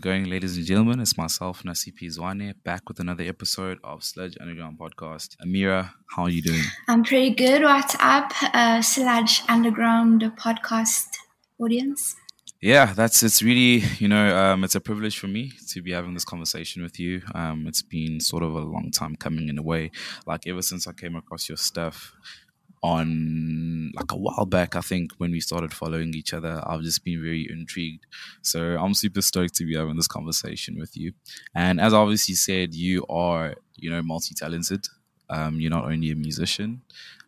going, ladies and gentlemen? It's myself, Nasipi Zwane, back with another episode of Sludge Underground Podcast. Amira, how are you doing? I'm pretty good. What's up, Sludge Underground podcast audience? Yeah, it's really, it's a privilege for me to be having this conversation with you. It's been sort of a long time coming in a way, like ever since I came across your stuff on like a while back. I think when we started following each other, I've just been very intrigued. So I'm super stoked to be having this conversation with you. And as I obviously said, you are, multi-talented. You're not only a musician,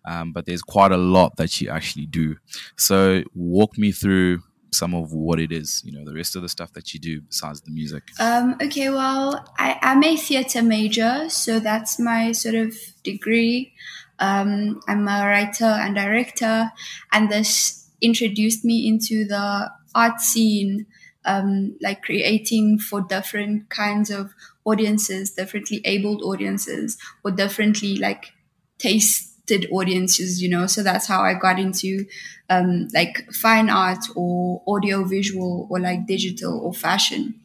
but there's quite a lot that you actually do. So walk me through some of what it is, the rest of the stuff that you do besides the music. Okay, well, I'm a theatre major, so that's my sort of degree. I'm a writer and director, and this introduced me into the art scene, like creating for different kinds of audiences, differently abled audiences, or differently like tasted audiences, So that's how I got into like fine art or audio visual or like digital or fashion.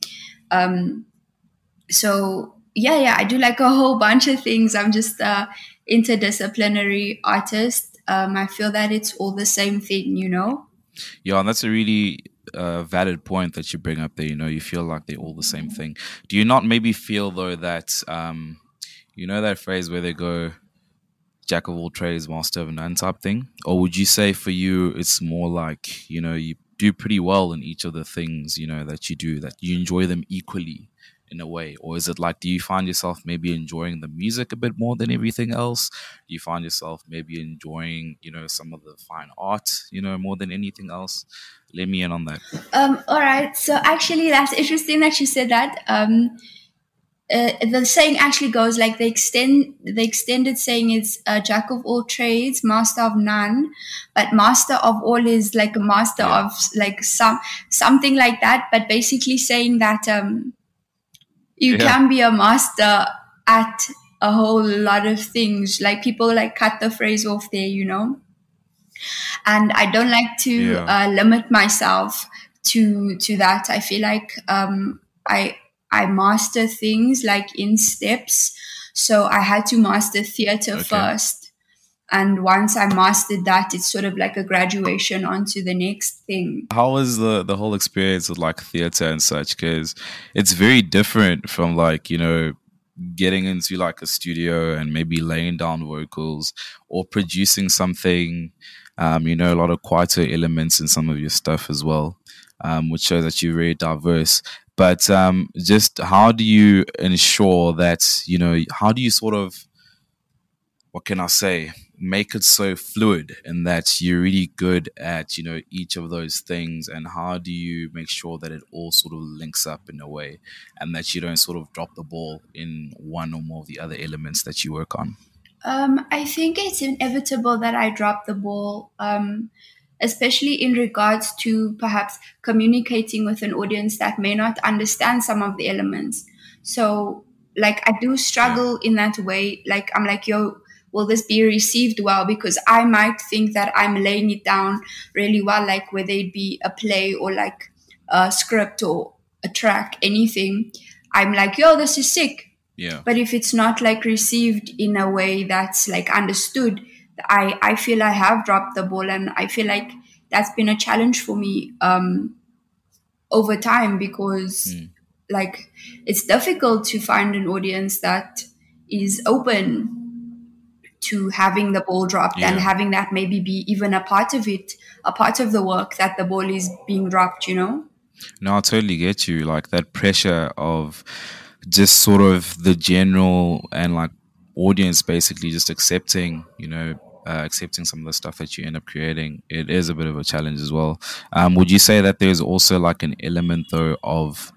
So yeah, I do like a whole bunch of things. I'm just interdisciplinary artist. I feel that it's all the same thing, Yeah, and that's a really valid point that you bring up there. You feel like they're all the same thing. Do you not maybe feel though that that phrase where they go jack of all trades, master of none type thing? Or would you say for you it's more like, you do pretty well in each of the things, that you do, that you enjoy them equally in a way? Or is it like, do you find yourself maybe enjoying the music a bit more than everything else? Do you find yourself maybe enjoying, some of the fine art, more than anything else? Let me in on that. All right. So actually, that's interesting that you said that. The saying actually goes like the extended saying is jack of all trades, master of none, but master of all is like a master of like something like that. But basically saying that you can be a master at a whole lot of things. Like people like cut the phrase off there, and I don't like to limit myself to that. I feel like I master things like in steps. So I had to master theatre first. And once I mastered that, it's sort of like a graduation onto the next thing. How was the whole experience with like theatre and such? Because it's very different from like, getting into like a studio and maybe laying down vocals or producing something, a lot of quieter elements in some of your stuff as well, which shows that you're very diverse. But just how do you ensure that, how do you sort of, what can I say, make it so fluid and that you're really good at, each of those things? And how do you make sure that it all sort of links up in a way and that you don't sort of drop the ball in one or more of the other elements that you work on? I think it's inevitable that I drop the ball, especially in regards to perhaps communicating with an audience that may not understand some of the elements. So, like, I do struggle in that way. Like, I'm like, yo, will this be received well? Because I might think that I'm laying it down really well, like whether it be a play or like a script or a track, anything. I'm like, yo, this is sick. Yeah. But if it's not like received in a way that's like understood, I feel I have dropped the ball, and I feel like that's been a challenge for me over time because like it's difficult to find an audience that is open to having the ball dropped and having that maybe be even a part of it, a part of the work that the ball is being dropped, No, I totally get you. Like that pressure of just sort of the general and like audience basically just accepting, accepting some of the stuff that you end up creating. It is a bit of a challenge as well. Would you say that there's also like an element though of,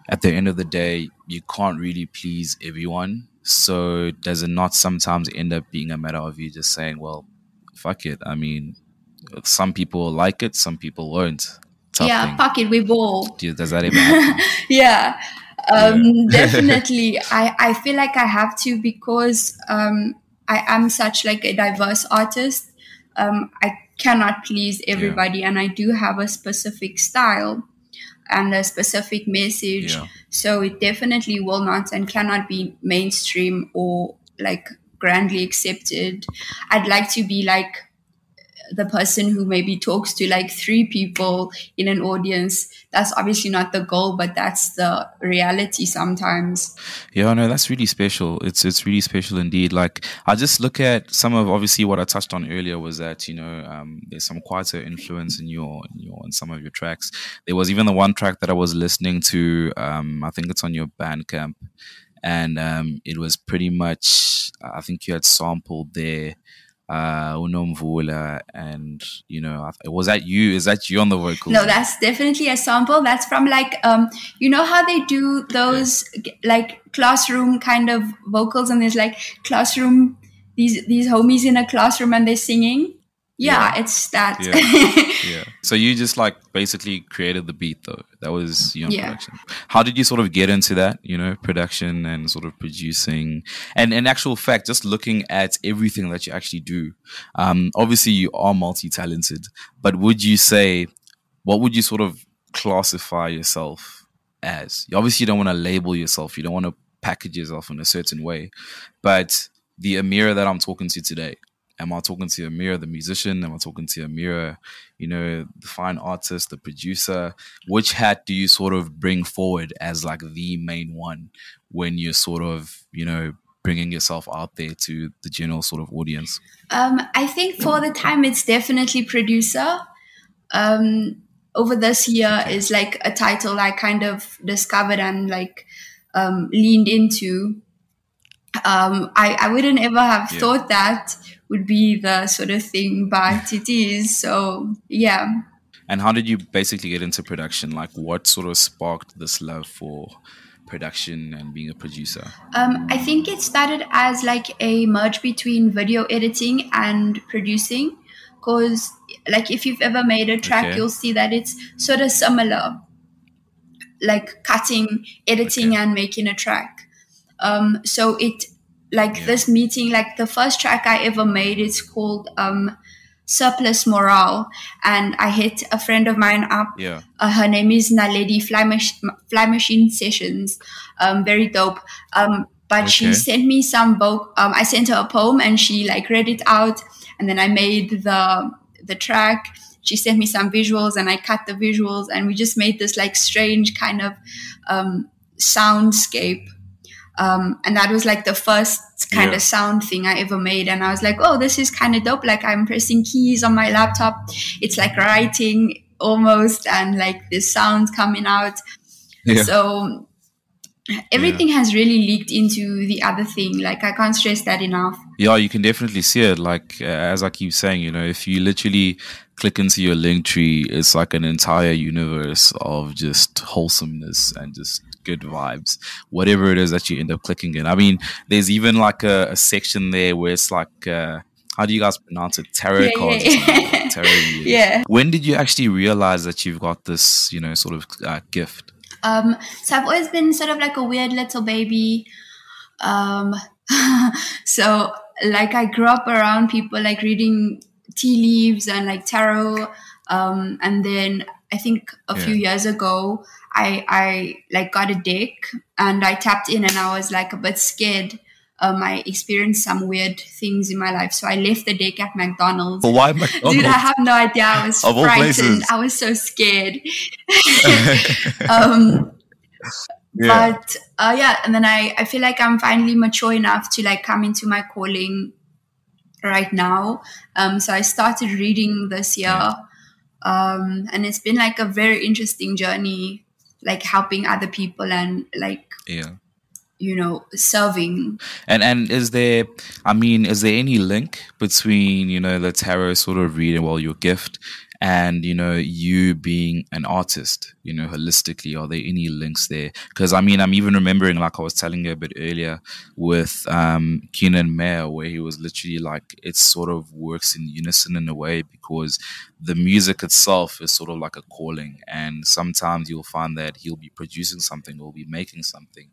at the end of the day, you can't really please everyone? So does it not sometimes end up being a matter of you just saying, well, fuck it. I mean, some people like it, some people won't. Fuck it, we ball. Does that ever happen? Definitely. I feel like I have to because I am such like a diverse artist. I cannot please everybody, and I do have a specific style. and a specific message. Yeah. So it definitely will not and cannot be mainstream or like grandly accepted. I'd like to be like the person who maybe talks to like 3 people in an audience. That's obviously not the goal, but that's the reality sometimes. Yeah, no, that's really special. It's really special indeed. Like I just look at some of obviously what I touched on earlier was that there's some quite an influence in some of your tracks. There was even the one track that I was listening to. I think it's on your Bandcamp, and it was pretty much I think you had sampled there Unomvula, and was that you? Is that you on the vocals? No, that's definitely a sample. That's from like you know how they do those like classroom kind of vocals, and there's like classroom these homies in a classroom and they're singing. Yeah, it's that. Yeah. So you just like basically created the beat though. That was production. How did you sort of get into that, production and sort of producing? And in actual fact, just looking at everything that you actually do, obviously you are multi-talented, but what would you sort of classify yourself as? Obviously you don't want to label yourself. You don't want to package yourself in a certain way, but the Amira that I'm talking to today, am I talking to Amira, the musician? Am I talking to Amira, the fine artist, the producer? Which hat do you sort of bring forward as like the main one when you're sort of, bringing yourself out there to the general sort of audience? I think for the time it's definitely producer. Over this year is like a title I kind of discovered and like leaned into. I wouldn't ever have thought that would be the sort of thing, but it is. So, yeah. And how did you basically get into production? Like what sort of sparked this love for production and being a producer? I think it started as like a merge between video editing and producing. Because like if you've ever made a track, you'll see that it's sort of similar. Like cutting, editing and making a track. So it this meeting, like the first track I ever made, it's called Surplus Morale, and I hit a friend of mine up. Her name is Naledi Fly Machine Sessions. Very dope. But she sent me some I sent her a poem and she like read it out, and then I made the track. She sent me some visuals and I cut the visuals, and we just made this like strange kind of soundscape. And that was like the first kind of sound thing I ever made. And I was like, oh, this is kind of dope. Like I'm pressing keys on my laptop. It's like writing almost, and like this sound coming out. So everything has really leaked into the other thing. Like I can't stress that enough. Yeah, you can definitely see it. Like as I keep saying, if you literally click into your link tree, it's like an entire universe of just wholesomeness and just good vibes, whatever it is that you end up clicking in. I mean, there's even like a section there where it's like, how do you guys pronounce it? Tarot cards. Tarot. When did you actually realize that you've got this, sort of gift? So I've always been sort of like a weird little baby. So like I grew up around people like reading tea leaves and like tarot. And then I think a few years ago, I like got a deck and I tapped in, and I was like a bit scared. I experienced some weird things in my life, so I left the deck at McDonald's. But why McDonald's? Dude, I have no idea. I was frightened. I was so scared. But and then I feel like I'm finally mature enough to like come into my calling right now. So I started reading this year, and it's been like a very interesting journey, like helping other people and like serving. And is there any link between the tarot sort of reading, your gift, and you being an artist, holistically? Are there any links there? Because I'm even remembering, like I was telling you a bit earlier, with Keenan Mayer, where he was literally like, it sort of works in unison in a way, because the music itself is sort of like a calling, and sometimes you'll find that he'll be producing something or be making something,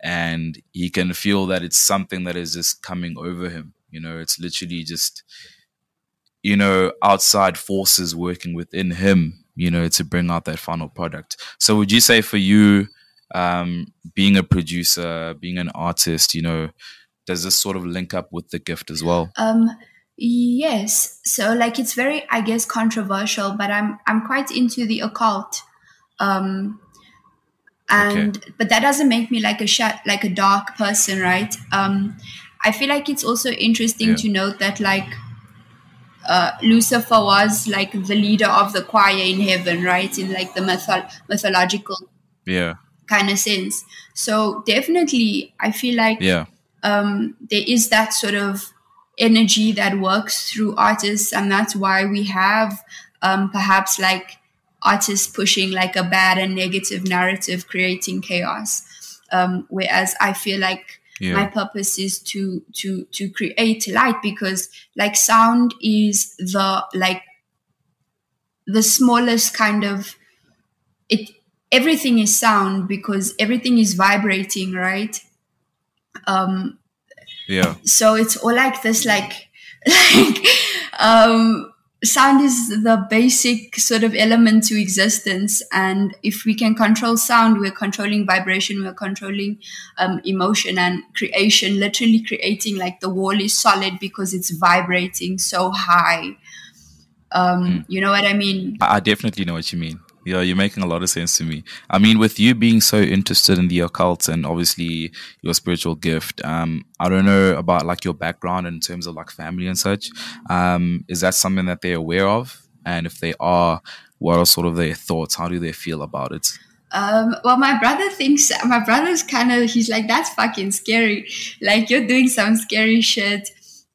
and he can feel that it's something that is just coming over him. It's literally just outside forces working within him, to bring out that final product. So would you say for you, being a producer, being an artist, does this sort of link up with the gift as well? Yes. So like it's very, I guess, controversial, but I'm quite into the occult. But that doesn't make me like a dark person, right? I feel like it's also interesting to note that like Lucifer was like the leader of the choir in heaven, right? In like the mythological kind of sense. So definitely, I feel like there is that sort of energy that works through artists, and that's why we have perhaps like artists pushing like a bad and negative narrative, creating chaos. Whereas I feel like my purpose is to create light, because like sound is the smallest kind of it. Everything is sound because everything is vibrating, right? So it's all like this, sound is the basic sort of element to existence. And if we can control sound, we're controlling vibration, we're controlling emotion and creation, literally creating like the wall is solid because it's vibrating so high. You know what I mean? I definitely know what you mean. Yeah, you're making a lot of sense to me. I mean, with you being so interested in the occult and obviously your spiritual gift, I don't know about like your background in terms of like family and such. Is that something that they're aware of? And if they are, what are sort of their thoughts? How do they feel about it? Well, my brother's kind of, he's like, that's fucking scary. Like, you're doing some scary shit.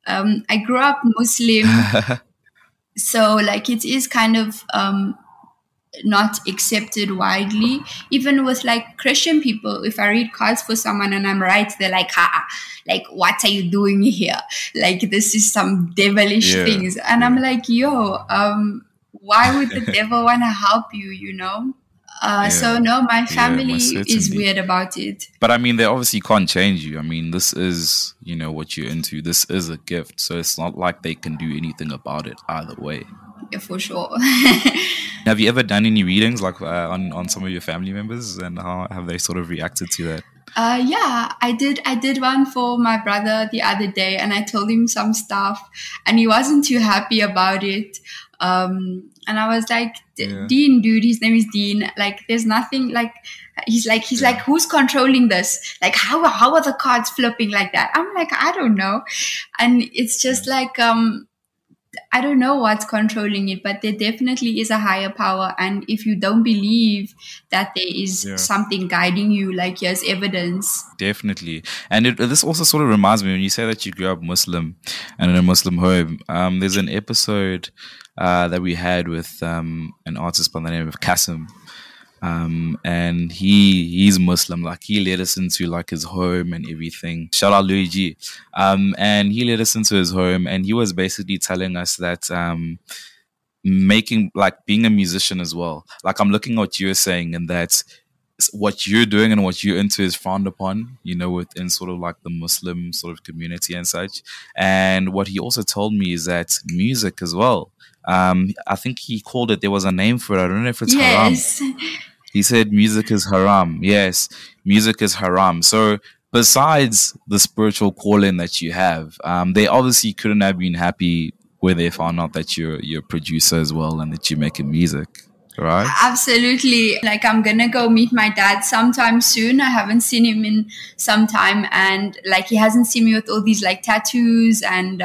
I grew up Muslim. So like it is kind of not accepted widely. Even with like Christian people, if I read cards for someone and I'm right, they're like, like, what are you doing here? Like, this is some devilish things. And I'm like, yo, why would the devil want to help you, you know? So no, my family is weird about it. But I mean, they obviously can't change you. I mean, this is, what you're into. This is a gift. So it's not like they can do anything about it either way. Yeah, for sure. Have you ever done any readings like on some of your family members, and how have they sort of reacted to that? Yeah, I did one for my brother the other day, and I told him some stuff and he wasn't too happy about it. And I was like, Dean, dude, his name is Dean. Like, there's nothing like, he's like, who's controlling this? Like, how are the cards flipping like that? I'm like, I don't know. And it's just like, I don't know what's controlling it, but there definitely is a higher power. And if you don't believe that there is something guiding you, like, here's evidence. Definitely. And this also sort of reminds me, when you say that you grew up Muslim and in a Muslim home, there's an episode that we had with an artist by the name of Kasim. And he's Muslim, like he led us into like his home and everything. Shout out Louis G. And he led us into his home, and he was basically telling us that being a musician as well. Like, I'm looking at what you're saying, and that what you're doing and what you're into is frowned upon, within sort of like the Muslim sort of community and such. And what he also told me is that music as well. I think he called it, there was a name for it. I don't know if it's haram. He said music is haram. Yes, music is haram. So besides the spiritual calling that you have, they obviously couldn't have been happy where they found out that you're a producer as well and that you're making music, right? Absolutely. Like, I'm going to go meet my dad sometime soon. I haven't seen him in some time. And like, he hasn't seen me with all these like tattoos, and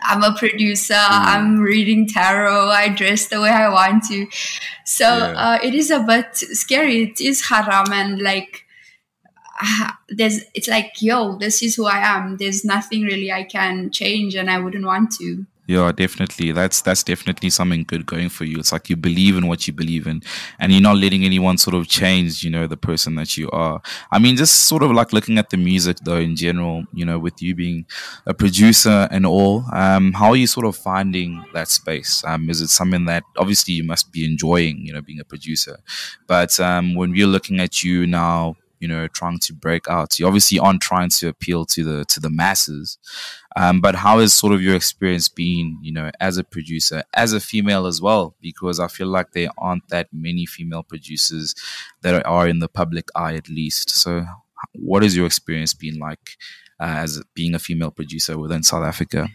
I'm a producer. I'm reading tarot. I dress the way I want to. So it is a bit scary. It is haram, and like it's like, yo, this is who I am. There's nothing really I can change, and I wouldn't want to. Yeah, definitely. That's definitely something good going for you. It's like you believe in what you believe in, and you're not letting anyone sort of change, the person that you are. I mean, just sort of like looking at the music though in general, with you being a producer and all, how are you sort of finding that space? Is it something that obviously you must be enjoying, being a producer, but when we're looking at you now, you know, trying to break out? You obviously aren't trying to appeal to the masses, but how has sort of your experience been, you know, as a producer, as a female as well? Because I feel like there aren't that many female producers that are in the public eye, at least. So, what has your experience been like as being a female producer within South Africa?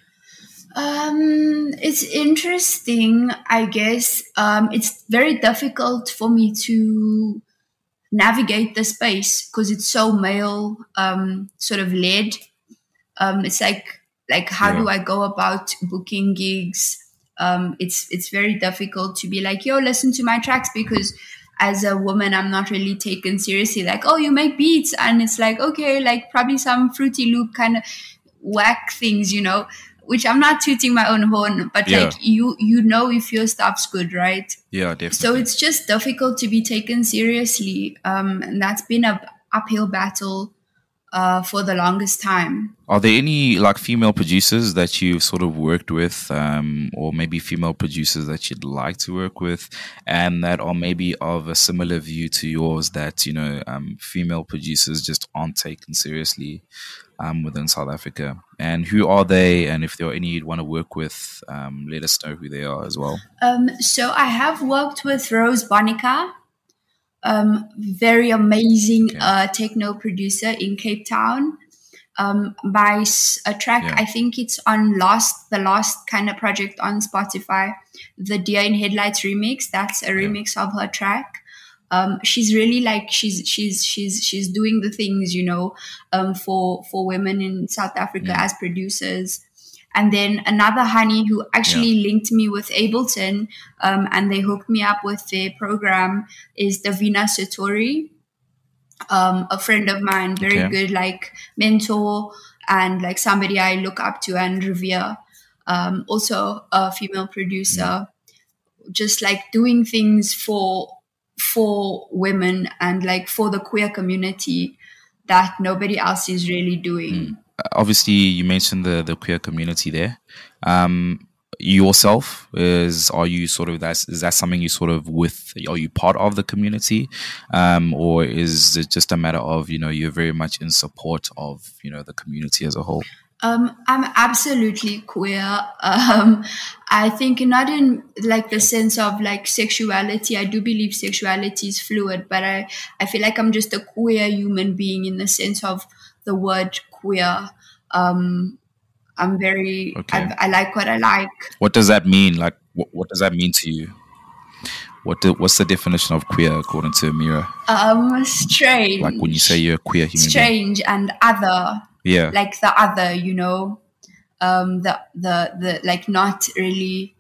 It's interesting, I guess. It's very difficult for me to navigate the space because it's so male, sort of led. It's like how do I go about booking gigs? It's very difficult to be like, yo, listen to my tracks, because as a woman, I'm not really taken seriously. Like, oh, you make beats, and it's like, okay, like probably some Fruity Loop kind of whack things, you know, which I'm not tooting my own horn, but like you know if your stuff's good, right? Yeah, definitely. So it's just difficult to be taken seriously, and that's been a uphill battle for the longest time. Are there any like female producers that you've sort of worked with, or maybe female producers that you'd like to work with, and that are maybe of a similar view to yours, that, you know, female producers just aren't taken seriously within South Africa? And who are they? And if there are any you'd want to work with, let us know who they are as well. So I have worked with Rose Bonica, very amazing techno producer in Cape Town. By a track, I think it's on the last kind of project on Spotify, the Deer in Headlights remix. That's a remix of her track. She's really like she's doing the things, you know, for women in South Africa as producers. And then another honey who actually linked me with Ableton, and they hooked me up with their program, is Davina Satori, a friend of mine, very good, like mentor and like somebody I look up to and revere. Also a female producer, just like doing things for women and like for the queer community that nobody else is really doing. Obviously, you mentioned the queer community there. Yourself, is that something you sort of with? Are you part of the community, or is it just a matter of, you know, you're very much in support of, you know, the community as a whole? I'm absolutely queer. I think not in like the sense of like sexuality. I do believe sexuality is fluid, but I feel like I'm just a queer human being in the sense of the word queer. I'm very, I like what I like. What does that mean? Like, what does that mean to you? What's the definition of queer according to Amira? Strange. Like when you say you're a queer human being. Strange and other. Yeah. Like the other, you know, the like not really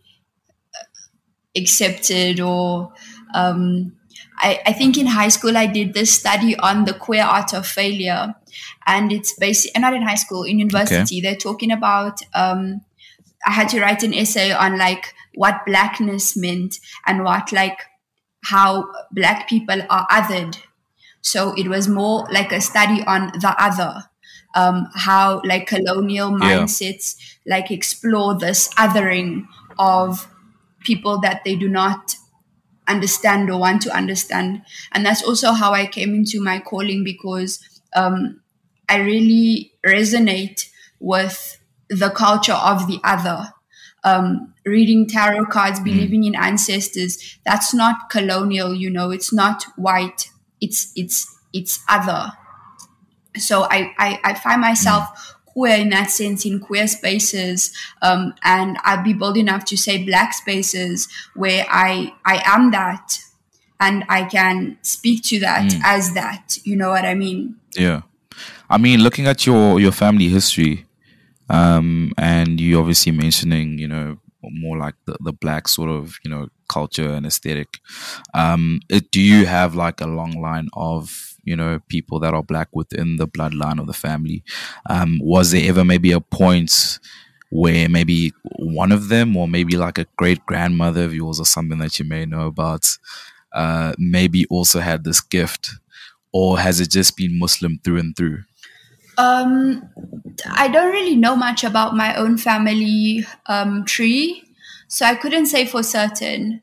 accepted or, I think in high school I did this study on the queer art of failure, and it's basically not in high school, in university. They're talking about. I had to write an essay on like what blackness meant and what like how black people are othered. So it was more like a study on the other, how like colonial mindsets like explore this othering of people that they do not understand or want to understand. And that's also how I came into my calling, because I really resonate with the culture of the other. Reading tarot cards, believing in ancestors, that's not colonial, you know, it's not white, it's other. So I find myself queer in that sense, in queer spaces, and I'd be bold enough to say black spaces where I am that, and I can speak to that as that, you know what I mean? Yeah. I mean, looking at your family history, and you obviously mentioning, you know, more like the black sort of, you know, culture and aesthetic, do you have like a long line of, you know, people that are black within the bloodline of the family? Was there ever maybe a point where maybe one of them, or maybe like a great grandmother of yours or something that you may know about, maybe also had this gift, or has it just been Muslim through and through? I don't really know much about my own family tree, so I couldn't say for certain.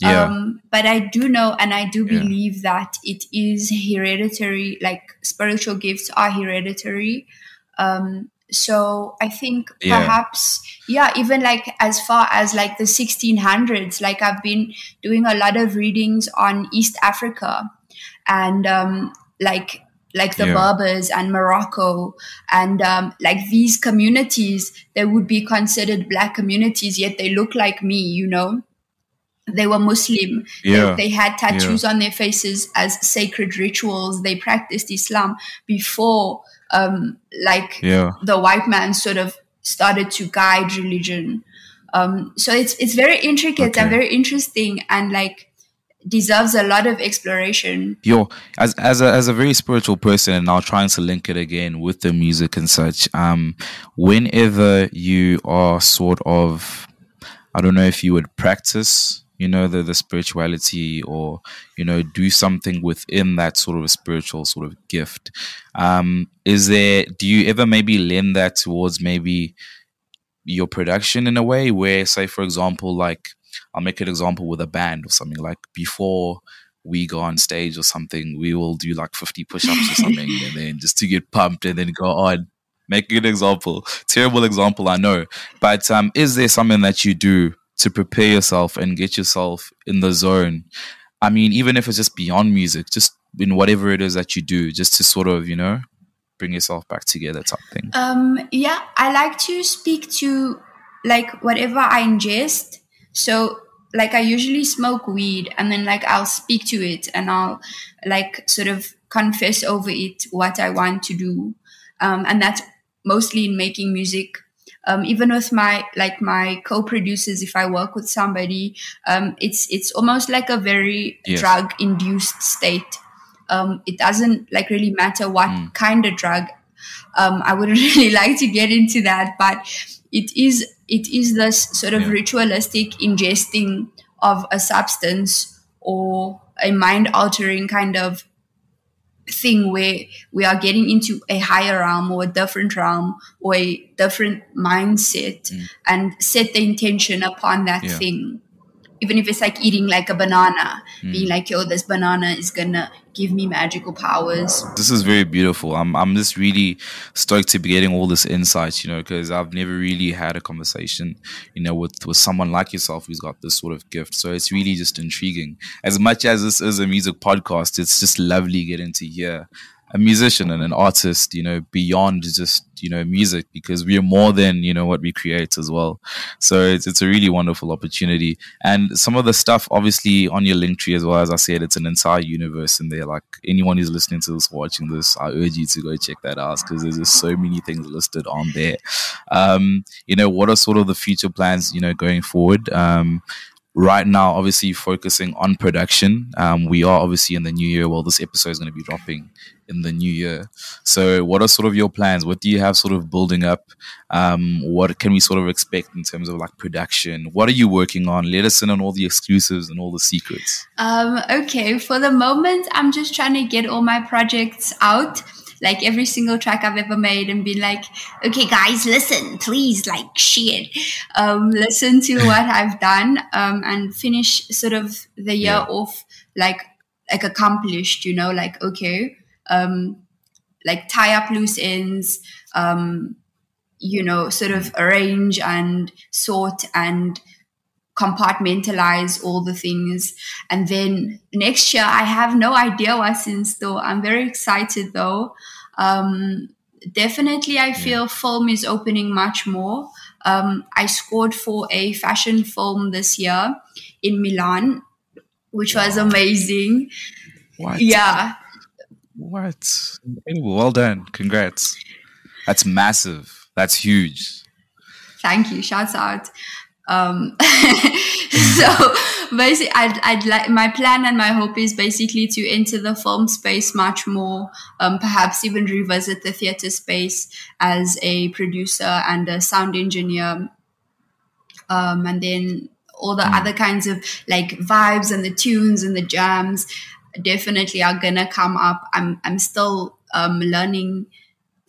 Yeah. But I do know and I do Yeah. believe that it is hereditary, like spiritual gifts are hereditary. So I think Yeah. perhaps, yeah, even like as far as like the 1600s, like I've been doing a lot of readings on East Africa and like the Yeah. Berbers and Morocco and like these communities, they would be considered black communities, yet they look like me, you know. They were Muslim. Yeah. They had Yeah. tattoos on their faces as sacred rituals. They practiced Islam before, like Yeah. the white man sort of started to guide religion. So it's very intricate and Okay. very interesting, and like deserves a lot of exploration. Yo, as a very spiritual person, and now trying to link it again with the music and such. Whenever you are sort of, I don't know if you would practice, the spirituality, or do something within that sort of a spiritual sort of gift. Do you ever maybe lend that towards maybe your production in a way where, say, for example, like I'll make an example with a band or something, like before we go on stage or something, we will do like 50 push-ups or something, and then just to get pumped and then go on. Make an example. Terrible example, I know. But is there something that you do to prepare yourself and get yourself in the zone? I mean, even if it's just beyond music, just in whatever it is that you do, just to sort of, bring yourself back together type thing. Yeah, I like to speak to like whatever I ingest. So like I usually smoke weed and then like I'll speak to it and I'll like sort of confess over it what I want to do. And that's mostly in making music. Even with my co-producers, if I work with somebody, it's almost like a very Yes. drug induced state. It doesn't like really matter what kind of drug. I wouldn't really like to get into that, but it is this sort of ritualistic ingesting of a substance or a mind altering kind of thing where we are getting into a higher realm or a different realm or a different mindset and set the intention upon that thing. Even if it's like eating like a banana, being like, yo, this banana is gonna give me magical powers. This is very beautiful. I'm just really stoked to be getting all this insights, because I've never really had a conversation, with someone like yourself who's got this sort of gift. So it's really just intriguing. As much as this is a music podcast, it's just lovely getting to hear a musician and an artist, beyond just, music, because we are more than, what we create as well. So it's a really wonderful opportunity. And some of the stuff, obviously, on your Linktree as well, as I said, it's an entire universe in there. Like anyone who's listening to this, watching this, I urge you to go check that out, because there's just so many things listed on there. What are sort of the future plans, going forward? Right now, obviously focusing on production. We are obviously in the new year. Well, this episode is going to be dropping in the new year. So what are sort of your plans? What do you have sort of building up? What can we sort of expect in terms of like production? What are you working on? Let us in on all the exclusives and all the secrets. Okay, for the moment, I'm just trying to get all my projects out. Like every single track I've ever made, and been like, okay, guys, listen, please, like, share. Listen to what I've done, and finish sort of the year off like accomplished, like, okay, like tie up loose ends, sort of arrange and sort and compartmentalize all the things. And then next year, I have no idea what's in store. I'm very excited though. Definitely, I feel film is opening much more. I scored for a fashion film this year in Milan, which was amazing. What? Yeah. What? Incredible. Well done. Congrats. That's massive. That's huge. Thank you. Shouts out. So basically, I'd like, my plan and my hope is basically to enter the film space much more, perhaps even revisit the theater space as a producer and a sound engineer, and then all the other kinds of like vibes and the tunes and the jams definitely are gonna come up. I'm still learning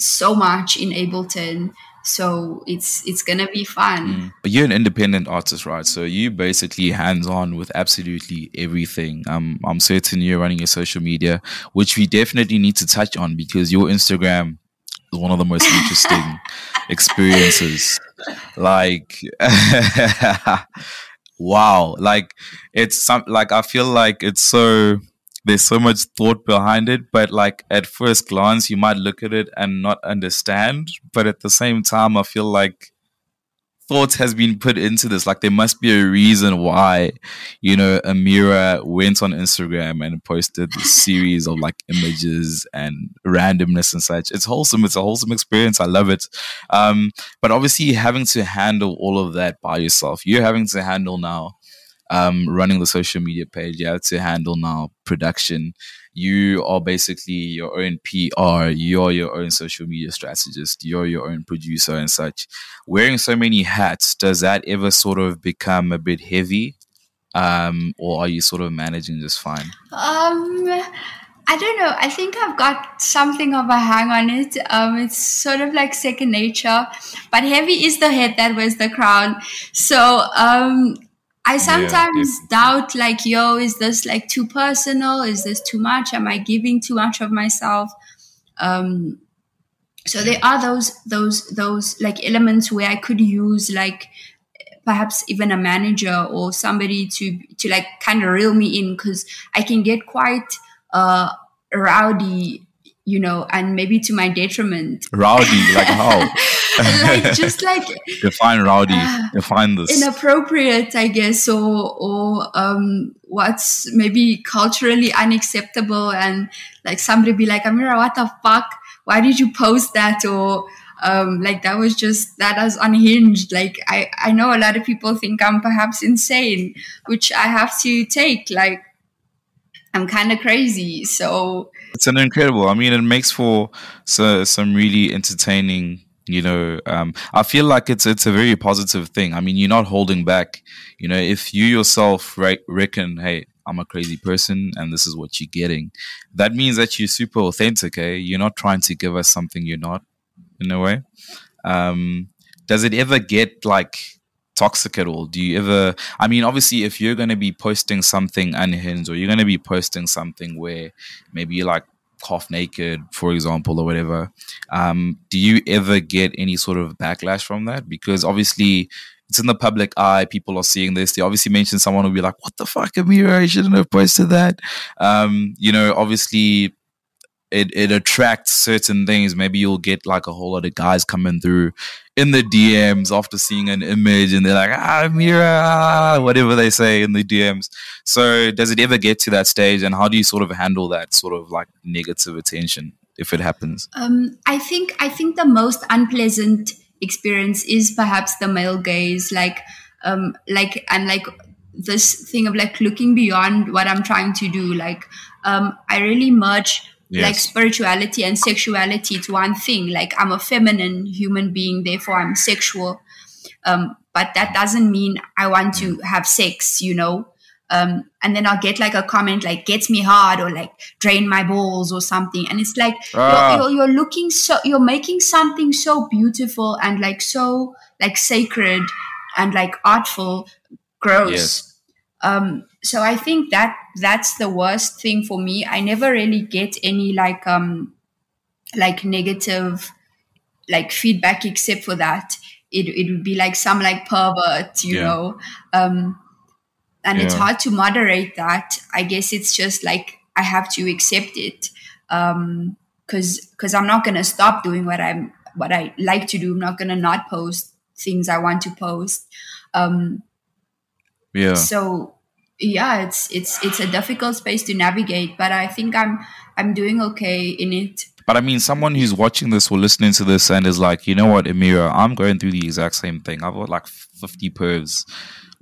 so much in Ableton. So it's gonna be fun. But you're an independent artist, right? So you basically hands on with absolutely everything. I'm certain you're running your social media, which we definitely need to touch on because your Instagram is one of the most interesting experiences. Like, wow, like it's some like I feel like it's so there's so much thought behind it, but like at first glance you might look at it and not understand, but at the same time I feel like thought has been put into this. Like there must be a reason why, Amira went on Instagram and posted this series of like images and randomness and such. It's wholesome. It's a wholesome experience. I love it. But obviously having to handle all of that by yourself, you're having to handle now running the social media page. You have to handle now production. You are basically your own PR. You're your own social media strategist. You're your own producer and such. Wearing so many hats, does that ever sort of become a bit heavy? Or are you sort of managing just fine? I don't know. I think I've got something of a hang on it. It's sort of like second nature, but heavy is the head that wears the crown. So, I sometimes doubt, like, yo, is this like too personal? Is this too much? Am I giving too much of myself? So there are those like elements where I could use like perhaps even a manager or somebody to like kind of reel me in, because I can get quite rowdy, and maybe to my detriment. Rowdy, like how? Like just like define rowdy. Define this. Inappropriate, I guess, or what's maybe culturally unacceptable, and like somebody be like, Amira, what the fuck? Why did you post that? Or like that was unhinged. Like I know a lot of people think I'm perhaps insane, which I have to take. Like I'm kind of crazy. So it's an incredible. I mean, it makes for some really entertaining. I feel like it's a very positive thing. I mean, you're not holding back. If you yourself reckon, hey, I'm a crazy person and this is what you're getting, that means that you're super authentic. Eh? You're not trying to give us something you're not, in a way. Does it ever get like toxic at all? Do you ever, I mean, obviously if you're going to be posting something unhinged, or you're going to be posting something where maybe you're like half naked, for example, or whatever, do you ever get any sort of backlash from that? Because obviously it's in the public eye, people are seeing this. They obviously mention someone will be like, what the fuck, Amira, I shouldn't have posted that. Obviously it attracts certain things. Maybe you'll get like a whole lot of guys coming through in the DMs after seeing an image, and they're like, Amira, whatever they say in the DMs. So does it ever get to that stage, and how do you sort of handle that sort of like negative attention if it happens? I think the most unpleasant experience is perhaps the male gaze, like this thing of like looking beyond what I'm trying to do. Like I really merge like spirituality and sexuality to one thing. Like I'm a feminine human being, therefore I'm sexual. But that doesn't mean I want to have sex, and then I'll get like a comment like gets me hard, or like drain my balls or something. And it's like, you're looking you're making something so beautiful and like so like sacred and like artful gross. So I think that's the worst thing for me. I never really get any like negative like feedback, except for that it would be like some like pervert, know. And it's hard to moderate that. I guess it's just like I have to accept it, because I'm not gonna stop doing what I like to do. I'm not gonna not post things I want to post. So yeah, it's a difficult space to navigate, but I think I'm doing okay in it. But I mean, someone who's watching this or listening to this and is like, you know what, Amira, I'm going through the exact same thing. I've got like 50 pervs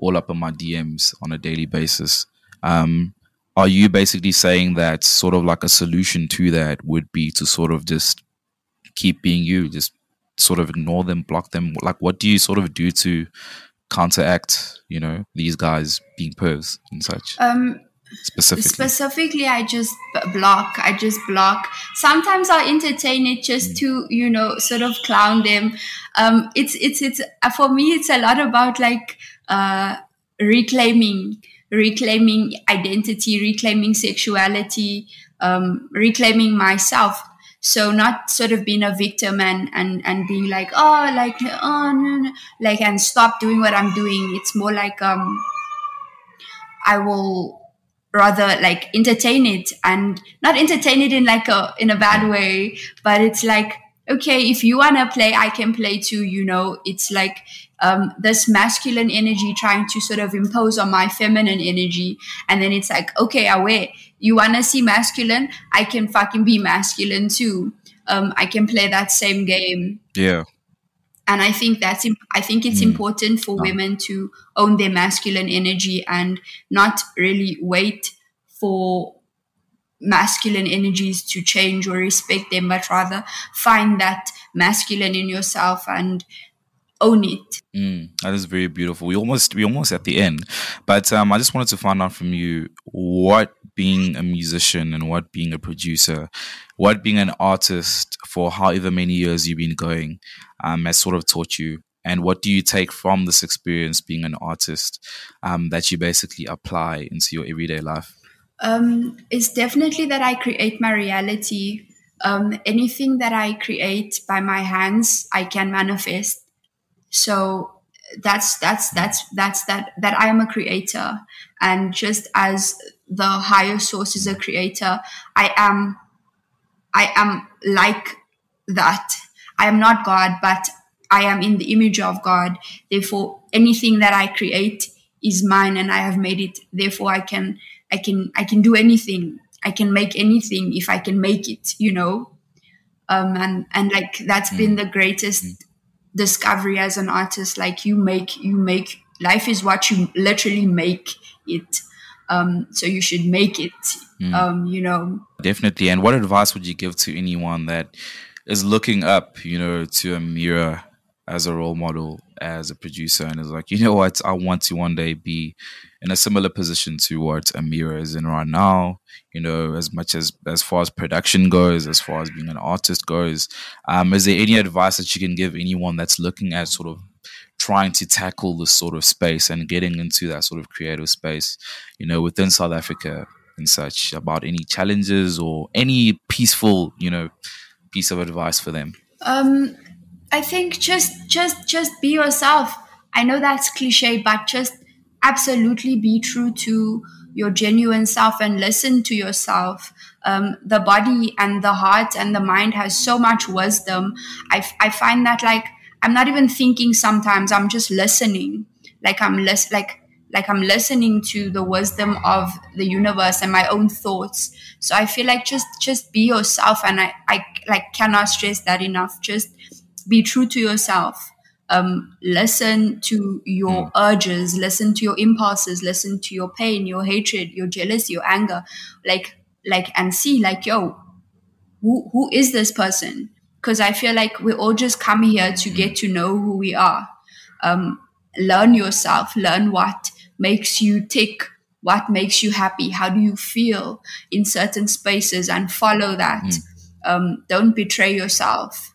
all up in my DMs on a daily basis. Are you basically saying that sort of like a solution to that would be to sort of just keep being you, just sort of ignore them, block them? Like, what do you sort of do to counteract, these guys being pervs and such? Specifically, I just block. Sometimes I'll entertain it just to, sort of clown them. It's for me, it's a lot about like reclaiming identity, reclaiming sexuality, reclaiming myself. So not sort of being a victim and being like, oh no, no, like, and stop doing what I'm doing. It's more like I will rather like entertain it, and not entertain it in like in a bad way, but it's like, okay, if you want to play, I can play too. It's like this masculine energy trying to sort of impose on my feminine energy. And then it's like, okay, aware, you want to see masculine? I can fucking be masculine too. I can play that same game. Yeah. And I think it's important for women to own their masculine energy and not really wait for masculine energies to change or respect them, but rather find that masculine in yourself and own it. That is very beautiful. We almost at the end, but I just wanted to find out from you what being a musician and what being a producer, what being an artist for however many years you've been going, has sort of taught you, and what do you take from this experience being an artist that you basically apply into your everyday life? It's definitely that I create my reality. Anything that I create by my hands, I can manifest. So that's that I am a creator, and just as the higher source is a creator, I am like that. I am not God, but I am in the image of God. Therefore, anything that I create is mine, and I have made it. Therefore, I can do anything. I can make anything if I can make it. And like that's been the greatest discovery as an artist. Like you make life is what you literally make it. So you should make it. Definitely. And what advice would you give to anyone that is looking up, to Amira as a role model, as a producer, and is like, you know what, I want to one day be in a similar position to what Amira is in right now, as much as far as production goes, as far as being an artist goes. Is there any advice that you can give anyone that's looking at sort of trying to tackle this sort of space and getting into that sort of creative space, within South Africa and such, about any challenges or any peaceful, piece of advice for them? I think just be yourself. I know that's cliche, but just absolutely be true to your genuine self and listen to yourself. The body and the heart and the mind has so much wisdom. I find that like I'm not even thinking sometimes. I'm just listening. Like I'm listening to the wisdom of the universe and my own thoughts. So I feel like just be yourself, and I like cannot stress that enough. Just be true to yourself. Listen to your urges, listen to your impulses, listen to your pain, your hatred, your jealousy, your anger, and see like, yo, who is this person? Because I feel like we all just come here to get to know who we are. Learn yourself, learn what makes you tick, what makes you happy, how do you feel in certain spaces, and follow that. Don't betray yourself.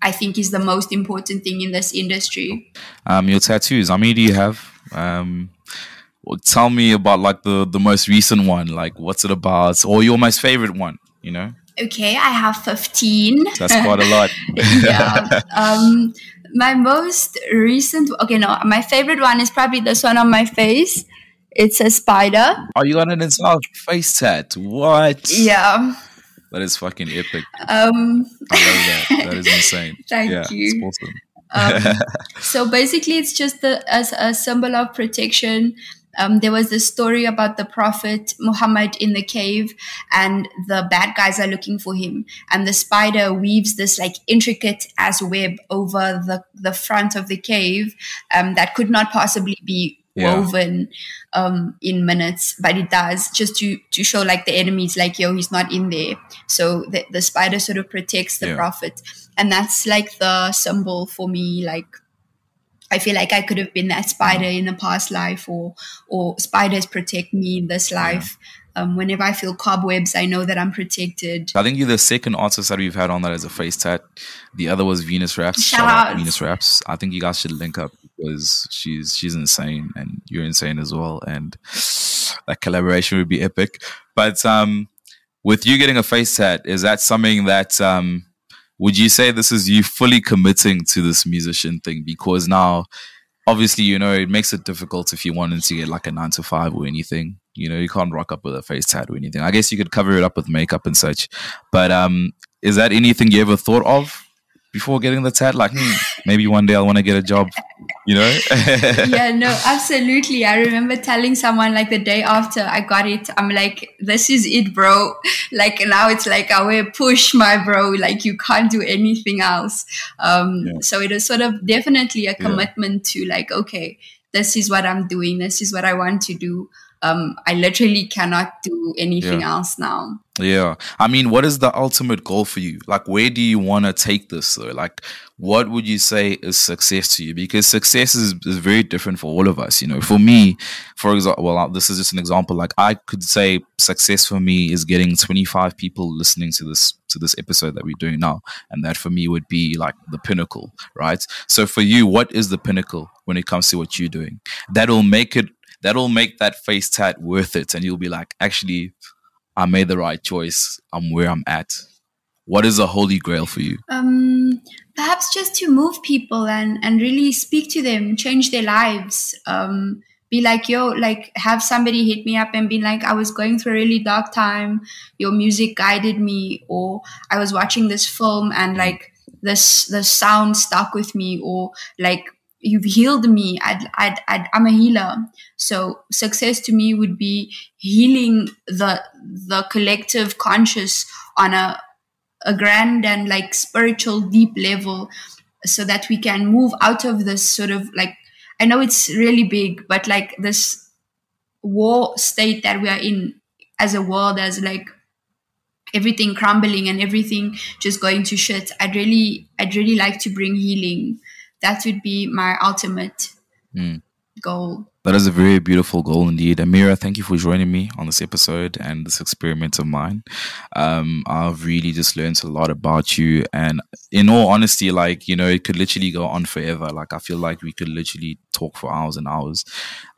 I think is the most important thing in this industry. Your tattoos, how many do you have? Well, tell me about like the most recent one, like what's it about, or your most favorite one, Okay, I have 15. That's quite a lot. Yeah. My most recent, my favorite one is probably this one on my face. It's a spider. Oh, you got an entire face tat? What? Yeah. That is fucking epic. I love that. That is insane. Thank you. It's awesome. So basically, it's just as a symbol of protection. There was this story about the Prophet Muhammad in the cave, and the bad guys are looking for him. And the spider weaves this like intricate ass web over the front of the cave that could not possibly be woven in minutes, but it does, just to show like the enemies, like, yo, he's not in there. So the spider sort of protects the Prophet. And that's like the symbol for me. Like, I feel like I could have been that spider in a past life, or spiders protect me in this life. Whenever I feel cobwebs, I know that I'm protected. I think you're the second artist that we've had on that as a face tat. The other was Venus Raps. Shout out Venus Raps. I think you guys should link up because she's insane and you're insane as well. And that collaboration would be epic. But with you getting a face tat, is that something that would you say this is you fully committing to this musician thing? Because now, obviously, you know, it makes it difficult if you wanted to get like a 9 to 5 or anything. You know, you can't rock up with a face tat or anything. I guess you could cover it up with makeup and such. But is that anything you ever thought of before getting the tat? Like, maybe one day I want to get a job, you know? Yeah, no, absolutely. I remember telling someone like the day after I got it, I'm like, this is it, bro. Like now it's like I wear push, my bro. Like you can't do anything else. So it is sort of definitely a commitment to like, okay, this is what I'm doing. This is what I want to do. I literally cannot do anything else now. Yeah. I mean, what is the ultimate goal for you? Like, where do you want to take this though? Like, what would you say is success to you? Because success is very different for all of us. You know, for me, for example, well, this is just an example. Like I could say success for me is getting 25 people listening to this episode that we're doing now. And that for me would be like the pinnacle, right? So for you, what is the pinnacle when it comes to what you're doing? That'll make that face tat worth it. And you'll be like, actually, I made the right choice. I'm where I'm at. What is a holy grail for you? Perhaps just to move people and really speak to them, change their lives. Be like, yo, like have somebody hit me up and be like, I was going through a really dark time. Your music guided me. Or I was watching this film and like the sound stuck with me. Or like, you've healed me. I'm a healer. So success to me would be healing the collective conscious on a grand and like spiritual deep level, so that we can move out of this sort of like, I know it's really big, but like this war state that we are in as a world, as like everything crumbling and everything just going to shit. I'd really like to bring healing. That would be my ultimate goal. That is a very beautiful goal indeed. Amira, thank you for joining me on this episode and this experiment of mine. I've really just learned a lot about you. And in all honesty, like, you know, it could literally go on forever. Like, I feel like we could literally talk for hours and hours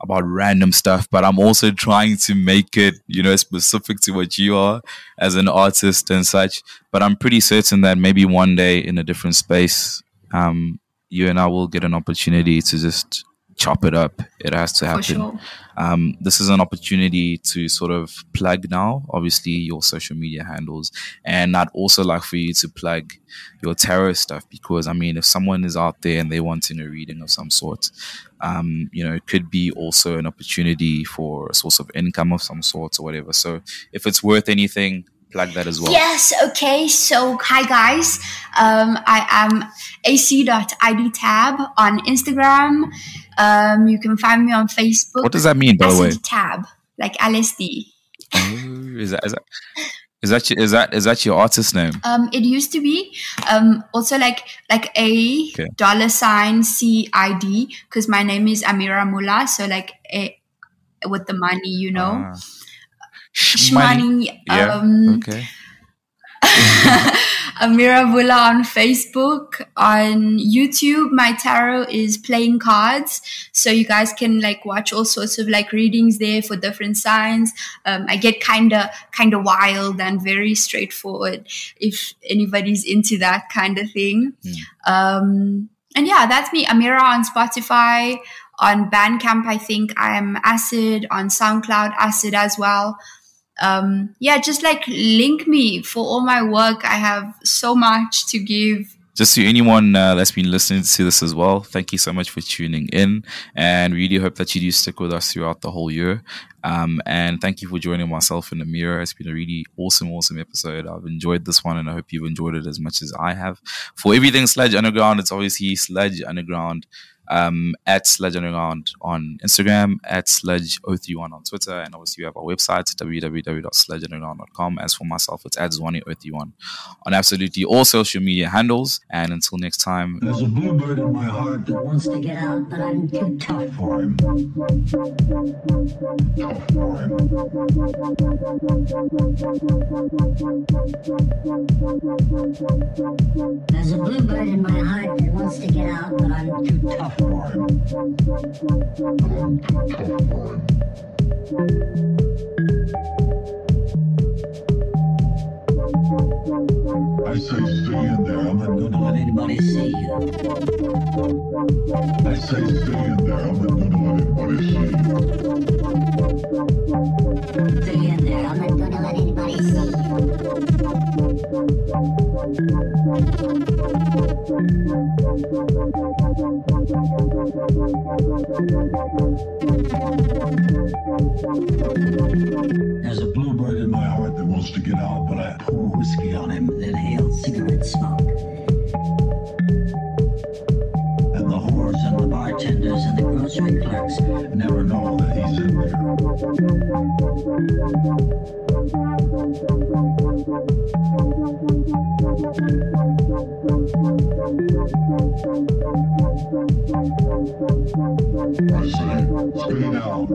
about random stuff. But I'm also trying to make it, you know, specific to what you are as an artist and such. But I'm pretty certain that maybe one day in a different space, you and I will get an opportunity to just chop it up. It has to happen. For sure. This is an opportunity to sort of plug now, obviously, your social media handles, and I'd also like for you to plug your tarot stuff, because I mean, if someone is out there and they want a reading of some sort, you know, it could be also an opportunity for a source of income of some sort or whatever. So if it's worth anything, plug that as well. Yes, okay. So, hi guys. I am ac.idtab on Instagram. You can find me on Facebook. What does that mean, by the way? Tab, like LSD. Oh, is that your artist name? It used to be. Also like a $CID, because my name is Amira Mullah. So like a with the money, you know. Shmoney. Okay. Amira Mullah on Facebook. On YouTube, my tarot is playing cards, so you guys can like watch all sorts of like readings there for different signs. I get kind of wild and very straightforward if anybody's into that kind of thing. And yeah, that's me. Amira on Spotify, on Bandcamp. I think I'm Acid, on SoundCloud Acid as well. Yeah, just like link me for all my work. I have so much to give. Just to anyone that's been listening to this as well, thank you so much for tuning in, and really hope that you do stick with us throughout the whole year. And thank you for joining myself and Amira. It's been a really awesome episode. I've enjoyed this one, and I hope you've enjoyed it as much as I have. For everything Sledge Underground, it's obviously Sledge Underground. at Sludge Underground on Instagram, at Sludge031 on Twitter, and obviously we have our website, www.sludgeunderground.com. As for myself, it's at Zwani031 on absolutely all social media handles. And until next time, there's a bluebird in my heart that wants to get out, but I'm too tough for him. Tough for him. There's a bluebird in my heart that wants to get out, but I'm too tough for him. I'm too tough for him. I say stay in there, I'm not going to let anybody see you. I say stay in there, I'm not going to let anybody see you. Stay in there, I'm not going to let anybody see you. There's a bluebird in my heart that wants to get out, but I pour whiskey on him and inhale cigarette smoke. And the whores and the bartenders and the grocery clerks never know that he's in there. I say, stay down. Do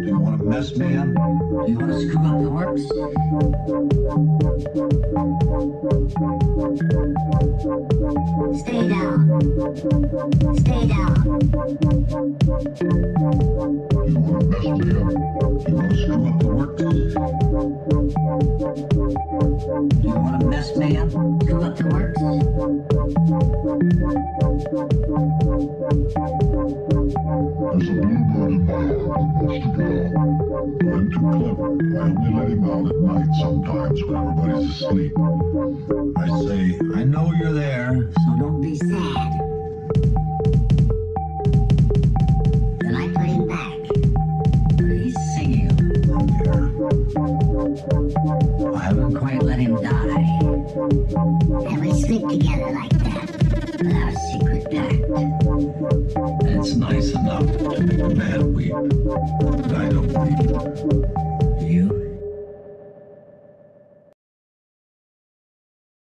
you want to mess me up? Do you want to screw up the works? Stay down. Stay down. Do you want to mess me up? Do you want to screw up the works? Do you want to mess me up? Screw up the works? There's a bluebird in my heart that wants to get out. I'm too clever. I only let him out at night sometimes when everybody's asleep. I say, I know you're there, so don't be sad. Then I put him back. But he's singing up there. I haven't quite let him die. And we sleep together like